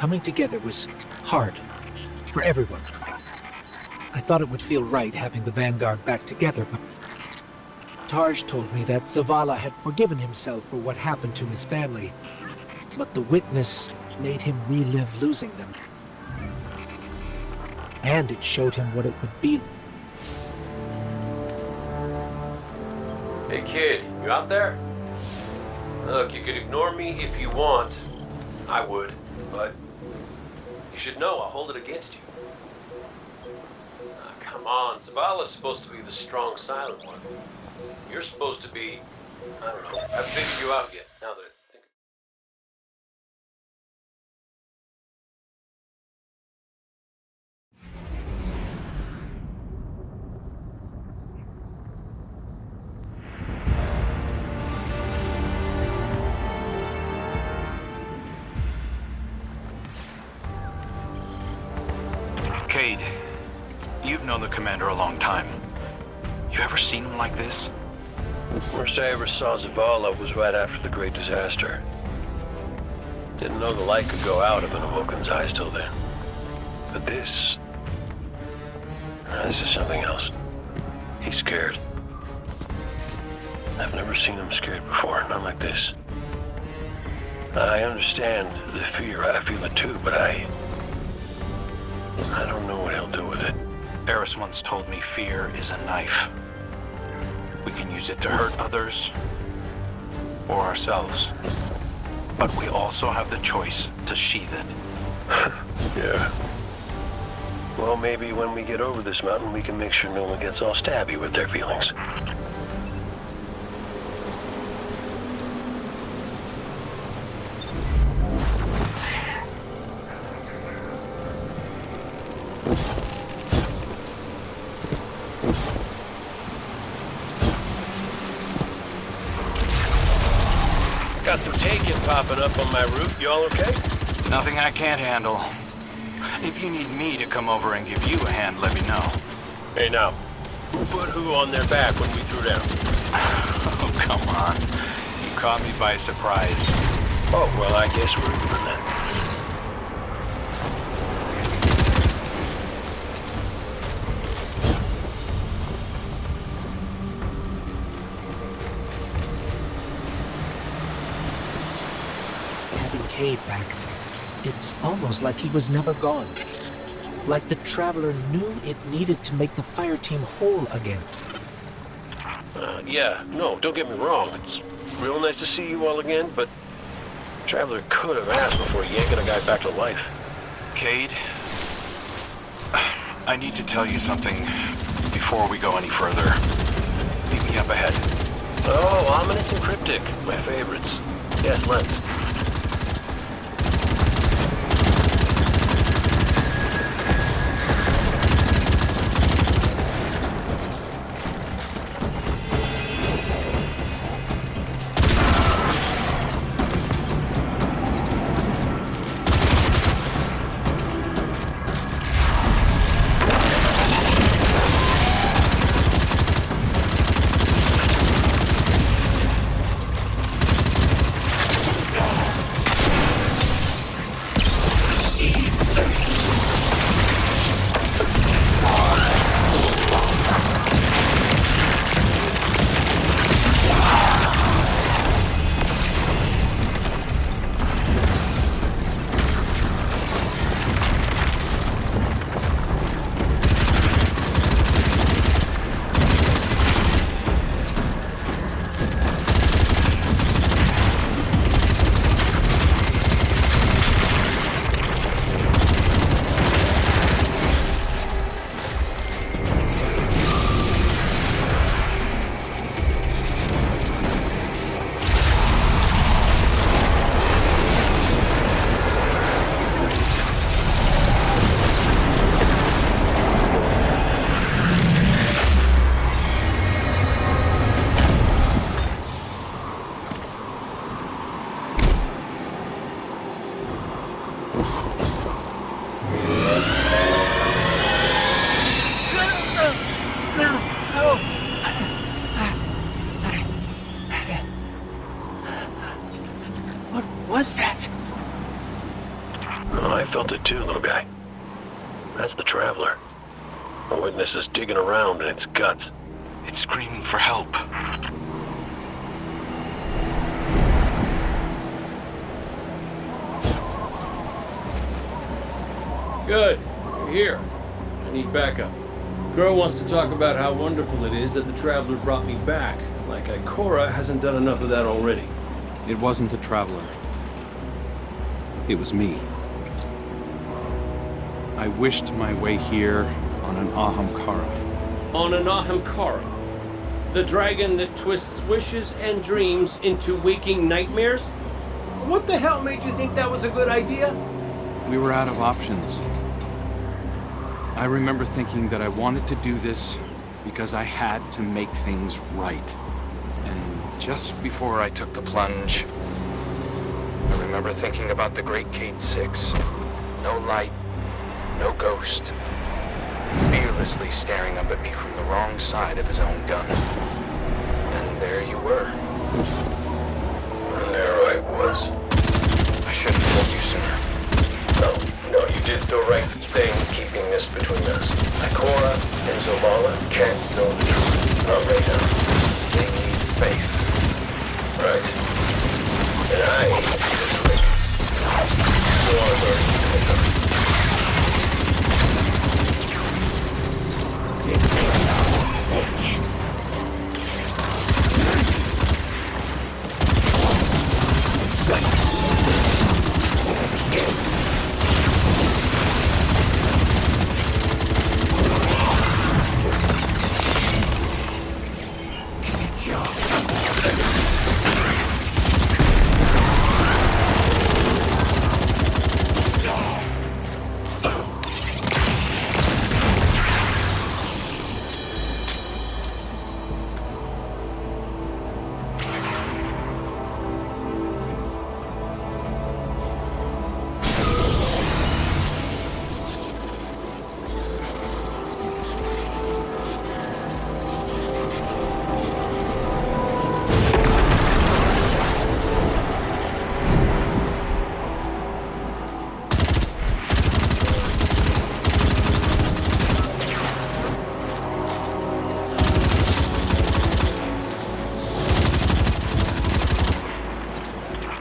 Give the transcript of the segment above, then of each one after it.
Coming together was hard for everyone. I thought it would feel right having the Vanguard back together, but Taj told me that Zavala had forgiven himself for what happened to his family, but the witness made him relive losing them. And it showed him what it would be. Hey kid, you out there? Look, you could ignore me if you want. I would, but you should know I'll hold it against you. Come on, Zavala's supposed to be the strong, silent one. You're supposed to be, I don't know, I haven't figured you out yet, now that I think. Cade, you've known the commander a long time. You ever seen him like this? First I ever saw Zavala was right after the Great Disaster. Didn't know the light could go out of an Awoken's eyes till then. But this is something else. He's scared. I've never seen him scared before, not like this. I understand the fear, I feel it too, but I don't know what he'll do with it. Eris once told me fear is a knife. We can use it to hurt others or ourselves. But we also have the choice to sheath it. Yeah. Well, maybe when we get over this mountain, we can make sure no one gets all stabby with their feelings. Got some taking popping up on my route. You all okay? Nothing I can't handle. If you need me to come over and give you a hand, let me know. Hey now, who put who on their back when we threw down? Oh, come on. You caught me by surprise. Oh, well, I guess we're even then. Having Cade back, it's almost like he was never gone. Like the Traveler knew it needed to make the fire team whole again. Yeah, no, don't get me wrong. It's real nice to see you all again, but Traveler could have asked before yanking a guy back to life. Cade, I need to tell you something before we go any further. Meet me up ahead. Oh, ominous and cryptic. My favorites. Yes, let's. Oh, I felt it too, little guy. That's the Traveler. The witness is digging around in its guts. It's screaming for help. Good. You're here. I need backup. Girl wants to talk about how wonderful it is that the Traveler brought me back. Like Ikora hasn't done enough of that already. It wasn't the Traveler. It was me. I wished my way here on an Ahamkara. On an Ahamkara, the dragon that twists wishes and dreams into waking nightmares? What the hell made you think that was a good idea? We were out of options. I remember thinking that I wanted to do this because I had to make things right. And just before I took the plunge, I remember thinking about the Great Gate 6. No light, no ghost. Fearlessly staring up at me from the wrong side of his own gun. And there you were. And there I was. I should have told you sooner. No, you did the right thing keeping this between us. Ikora and Zavala can't know the truth. Not right now. They need faith. Right. And I need this ring. So I'm learning to pick up.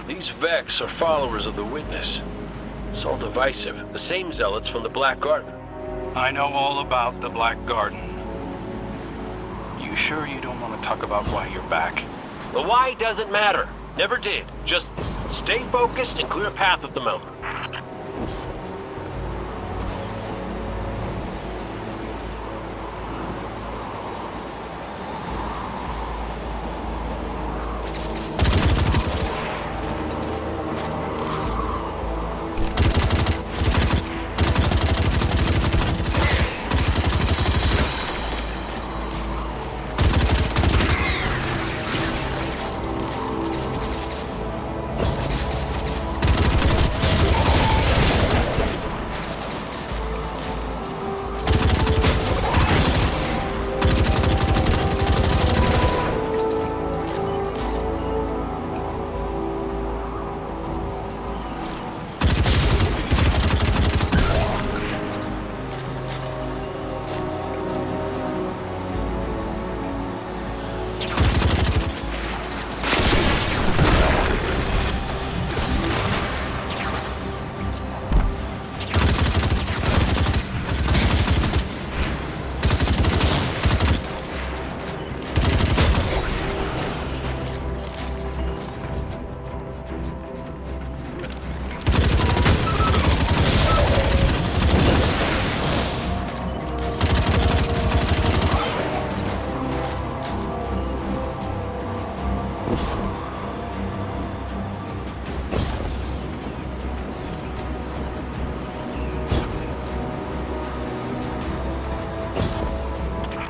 These Vex are followers of the Witness. It's all divisive. The same zealots from the Black Garden. I know all about the Black Garden. You sure you don't want to talk about why you're back? The why doesn't matter. Never did. Just stay focused and clear a path up the mountain.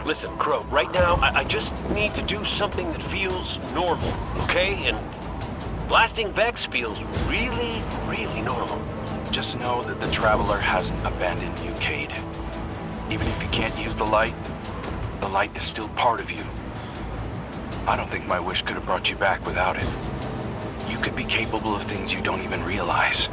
Listen, Crow, right now, I just need to do something that feels normal, okay? And blasting Vex feels really, really normal. Just know that the Traveler hasn't abandoned you, Cade. Even if you can't use the light is still part of you. I don't think my wish could have brought you back without it. You could be capable of things you don't even realize.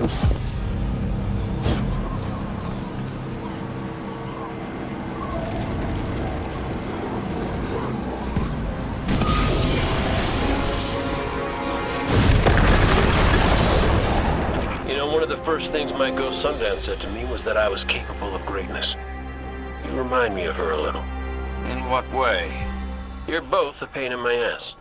You know, one of the first things my ghost Sundown said to me was that I was capable of greatness. You remind me of her a little. In what way? You're both a pain in my ass.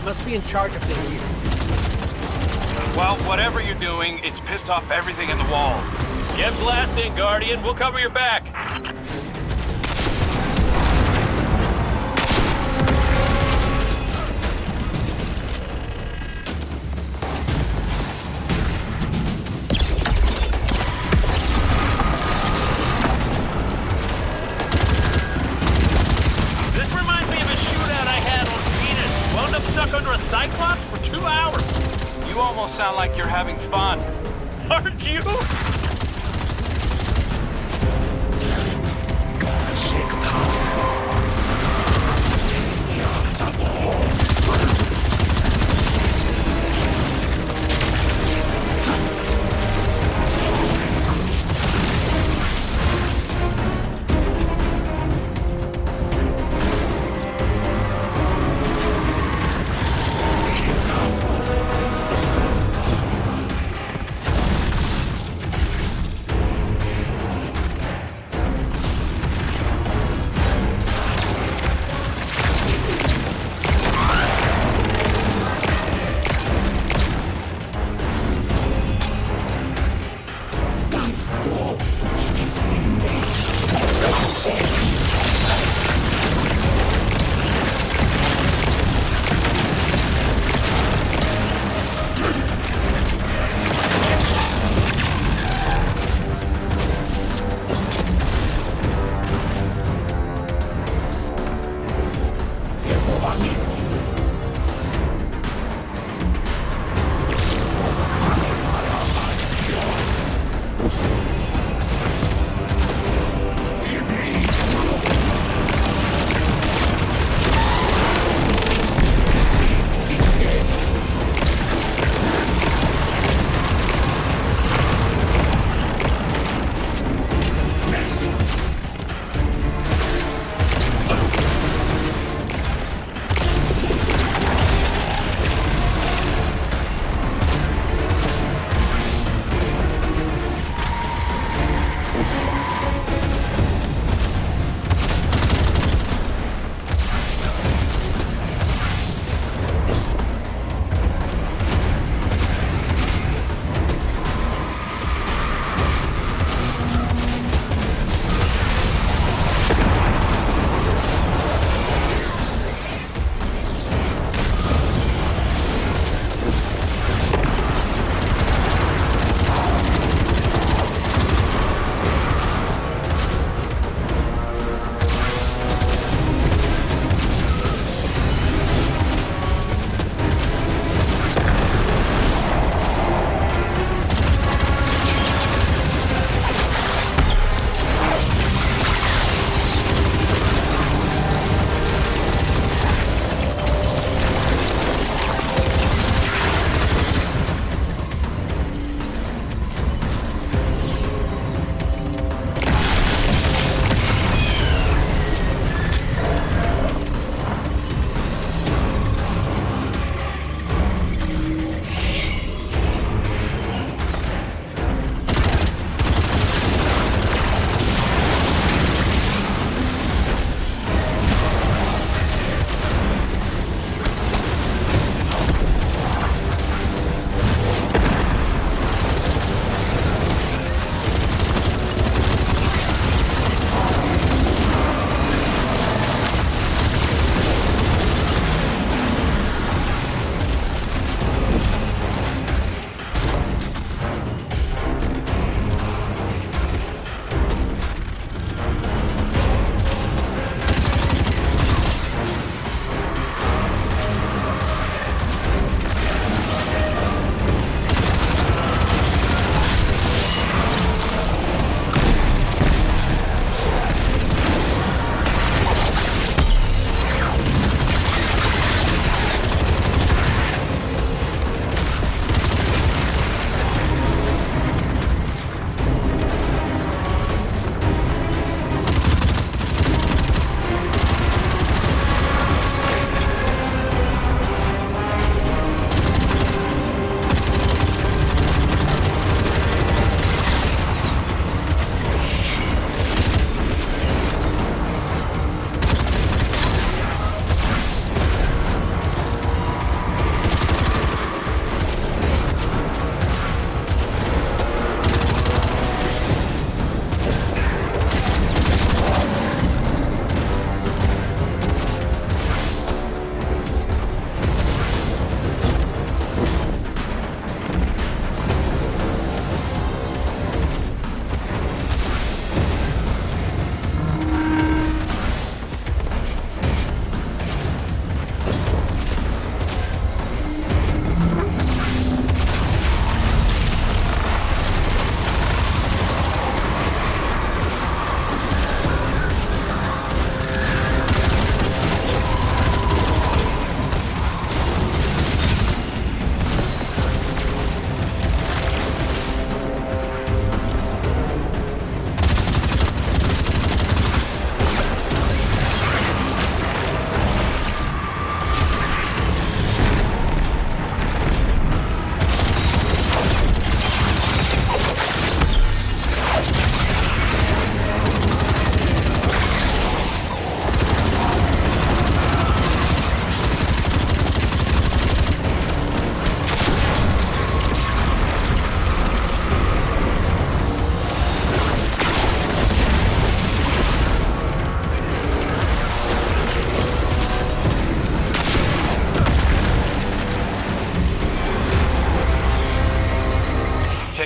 Must be in charge of things here. Well, whatever you're doing, it's pissed off everything in the wall. Get blasting, Guardian. We'll cover your back. This reminds me of a shootout I had on Venus. Wound up stuck under a Cyclops for 2 hours. You almost sound like you're having fun. Aren't you?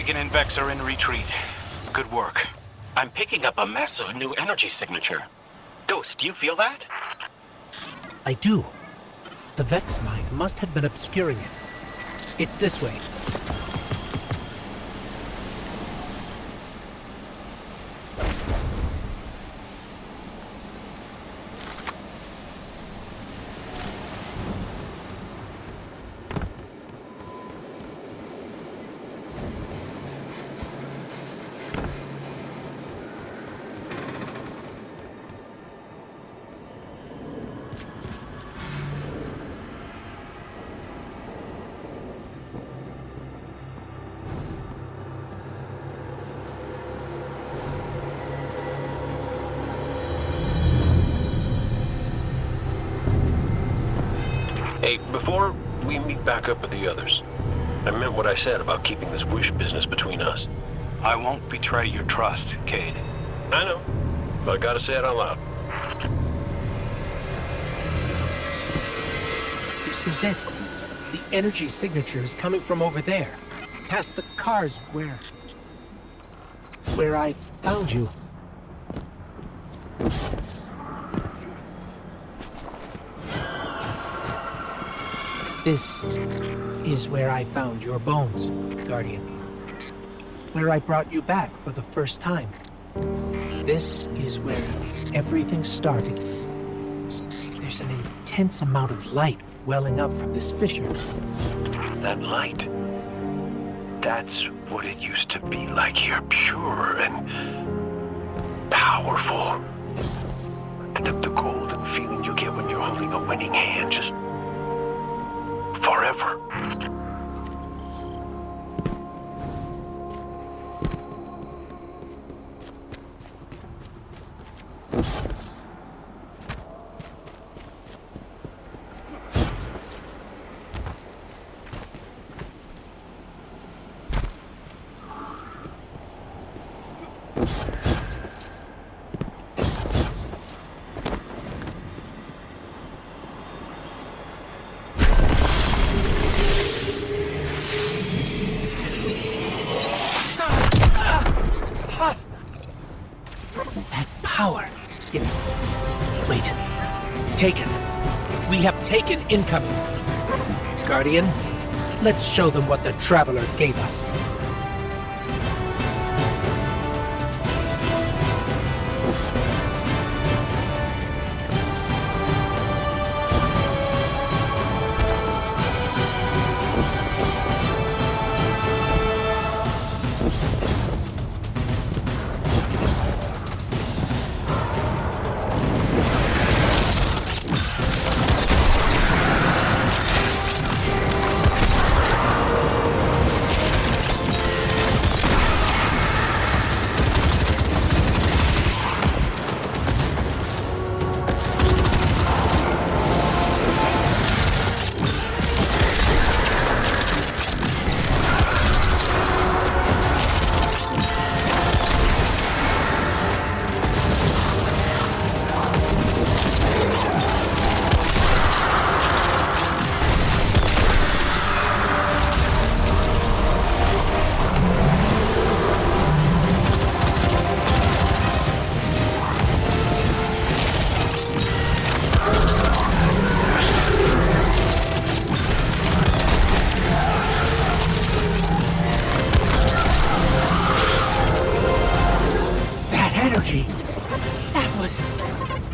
Reagan and Vex are in retreat. Good work. I'm picking up a massive new energy signature. Ghost, do you feel that? I do. The Vex mine must have been obscuring it. It's this way. Hey, before we meet back up with the others, I meant what I said about keeping this wish business between us. I won't betray your trust, Cade. I know, but I gotta say it out loud. This is it. The energy signature is coming from over there. Past the cars where I found you. This is where I found your bones, Guardian. Where I brought you back for the first time. This is where everything started. There's an intense amount of light welling up from this fissure. That light. That's what it used to be like here, pure and powerful. The golden feeling you get when you're holding a winning hand, just forever. Power. Wait. Taken. We have taken incoming. Guardian, let's show them what the Traveler gave us.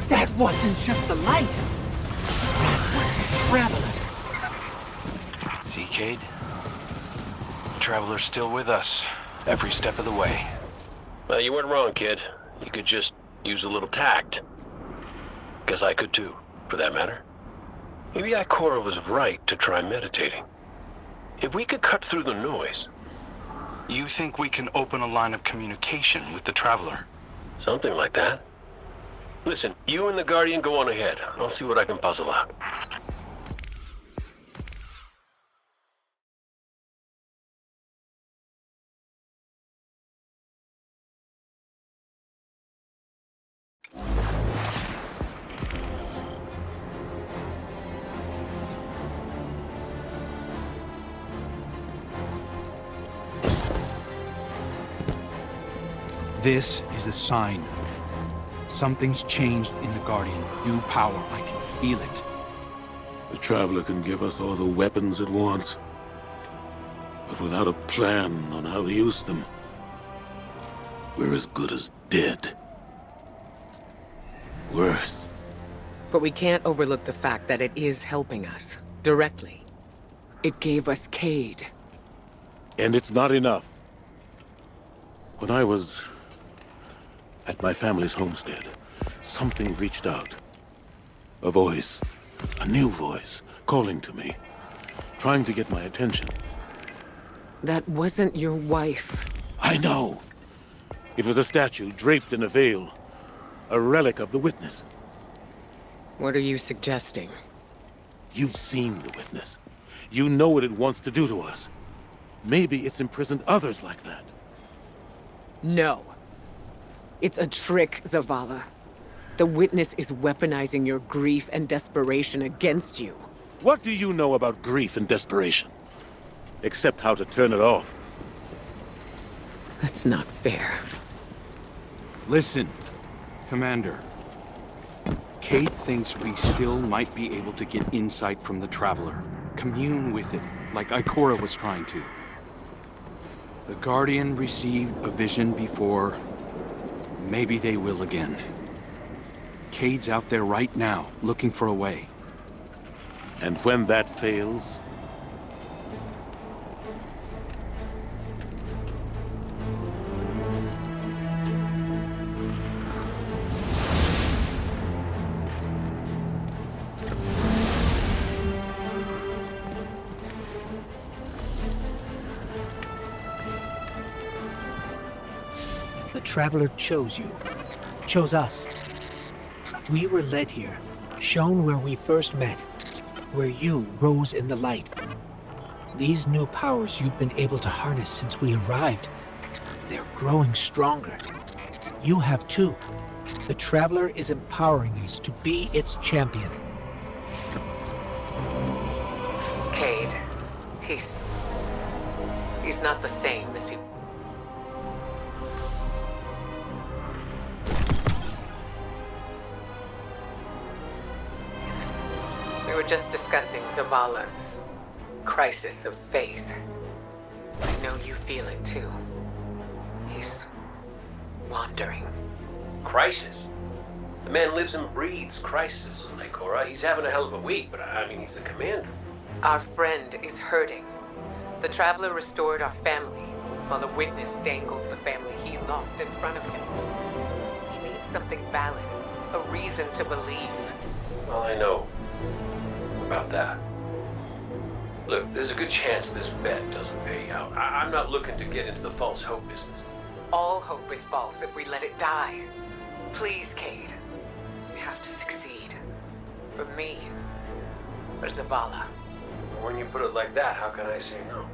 That wasn't just the light. That was the Traveler. See, Cade? The Traveler's still with us, every step of the way. Well, you weren't wrong, kid. You could just use a little tact. Guess I could too, for that matter. Maybe Ikora was right to try meditating. If we could cut through the noise... You think we can open a line of communication with the Traveler? Something like that. Listen, you and the Guardian go on ahead. I'll see what I can puzzle out. This is a sign. Something's changed in the Guardian. New power. I can feel it. The Traveler can give us all the weapons it wants, but without a plan on how to use them, we're as good as dead. Worse. But we can't overlook the fact that it is helping us, directly. It gave us Cade. And it's not enough. When I was at my family's homestead, something reached out. A voice, a new voice, calling to me, trying to get my attention. That wasn't your wife. I know. It was a statue draped in a veil, a relic of the Witness. What are you suggesting? You've seen the Witness. You know what it wants to do to us. Maybe it's imprisoned others like that. No. It's a trick, Zavala. The Witness is weaponizing your grief and desperation against you. What do you know about grief and desperation? Except how to turn it off. That's not fair. Listen, Commander. Cade thinks we still might be able to get insight from the Traveler. Commune with it, like Ikora was trying to. The Guardian received a vision before. Maybe they will again. Cade's out there right now, looking for a way. And when that fails, The Traveler chose you. Chose us. We were led here, shown where we first met, where you rose in the light. These new powers you've been able to harness since we arrived, they're growing stronger. You have too. The Traveler is empowering us to be its champion. Cade, he's not the same as he... We were just discussing Zavala's crisis of faith. I know you feel it too. He's wandering. Crisis? The man lives and breathes crisis, Ikora. He's having a hell of a week, but I mean, he's the commander. Our friend is hurting. The Traveler restored our family, while the Witness dangles the family he lost in front of him. He needs something valid, a reason to believe. Well, I know about that. Look, there's a good chance this bet doesn't pay out. I'm not looking to get into the false hope business. All hope is false if we let it die. Please, Cade. We have to succeed. For me. For Zavala. When you put it like that, how can I say no?